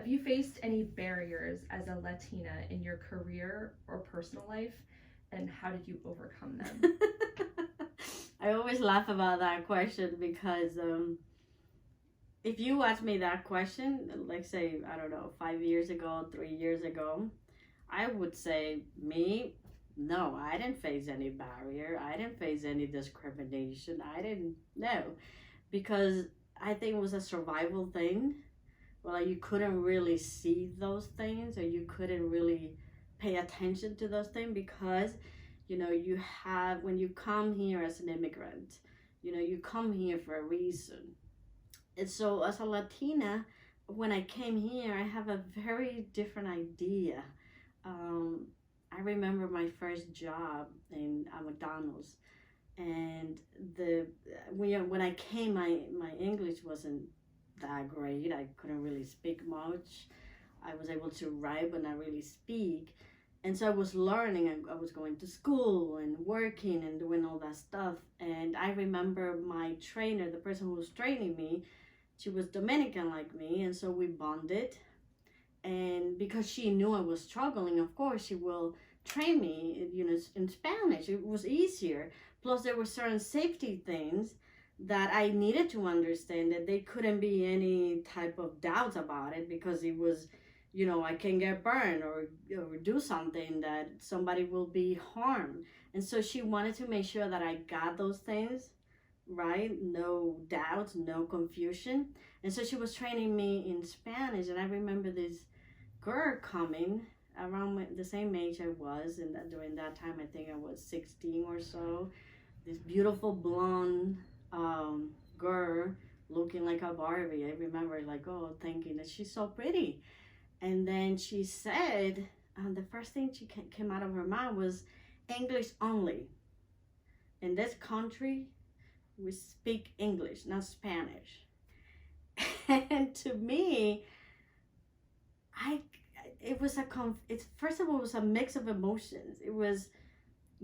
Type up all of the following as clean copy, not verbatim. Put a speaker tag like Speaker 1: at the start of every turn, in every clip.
Speaker 1: Have you faced any barriers as a Latina in your career or personal life, and how did you overcome them?
Speaker 2: I always laugh about that question because if you asked me that question, like say, I don't know, 5 years ago, 3 years ago, I would say, me, no, I didn't face any barrier. I didn't face any discrimination. I didn't know because I think it was a survival thing. Well, like you couldn't really see those things or you couldn't really pay attention to those things because, you have, when you come here as an immigrant, you come here for a reason. And so as a Latina, when I came here, I have a very different idea. Um, I remember my first job in McDonald's, and the when I came, my English wasn't that great. I couldn't really speak much. I was able to write but not really speak. And so I was learning. I was going to school and working and doing all that stuff. And I remember my trainer, the person who was training me, she was Dominican like me. And so we bonded. And because she knew I was struggling, of course, she will train me, in Spanish. It was easier. Plus, there were certain safety things that I needed to understand that there couldn't be any type of doubts about it because it was, I can get burned or do something that somebody will be harmed. And so she wanted to make sure that I got those things right, no doubts, no confusion. And so she was training me in Spanish, and I remember this girl coming around the same age I was, and during that time I think I was 16 or so. This beautiful blonde girl looking like a Barbie. I remember thinking that she's so pretty. And then she said, the first thing she came out of her mouth was English only. In this country, we speak English, not Spanish. And to me, first of all, it was a mix of emotions. It was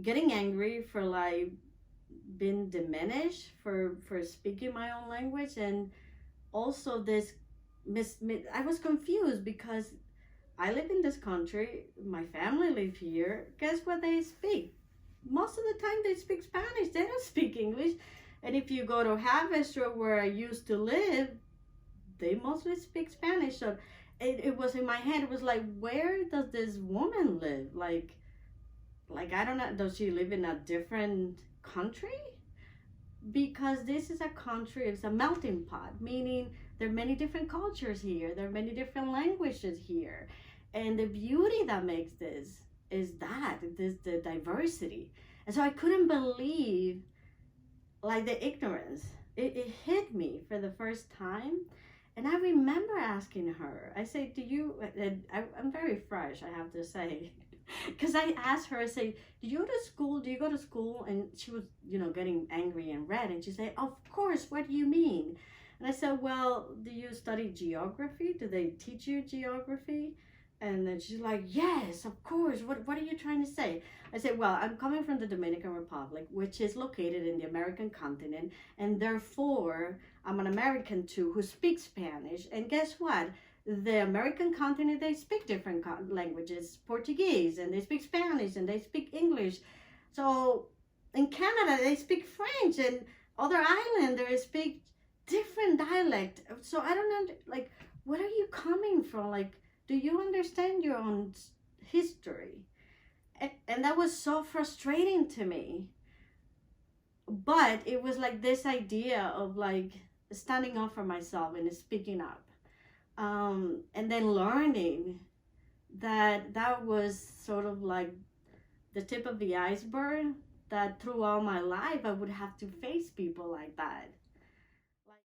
Speaker 2: getting angry for being diminished for speaking my own language, and also this I was confused because I live in this country, my family live here. Guess what they speak? Most of the time they speak Spanish. They don't speak English. And if you go to Haverstraw, where I used to live, they mostly speak Spanish. So it was in my head. It was like, where does this woman live? Like I don't know. Does she live in a different country? Because this is a country, it's a melting pot, meaning there are many different cultures here. There are many different languages here. And the beauty that makes this is the diversity. And so I couldn't believe the ignorance. It hit me for the first time. And I remember asking her, I say, I'm very fresh, I have to say. Because I asked her, I say, do you go to school? And she was, getting angry and red. And she said, of course, what do you mean? And I said, well, do you study geography? Do they teach you geography? And then she's like, yes, of course. What are you trying to say? I said, well, I'm coming from the Dominican Republic, which is located in the American continent. And therefore, I'm an American too who speaks Spanish. And guess what? The American continent, they speak different languages, Portuguese, and they speak Spanish, and they speak English. So in Canada, they speak French, and other islanders speak different dialect. So I don't know, where are you coming from? Do you understand your own history? And that was so frustrating to me. But it was this idea of standing up for myself and speaking up. And then learning that was sort of the tip of the iceberg, that throughout my life I would have to face people like that.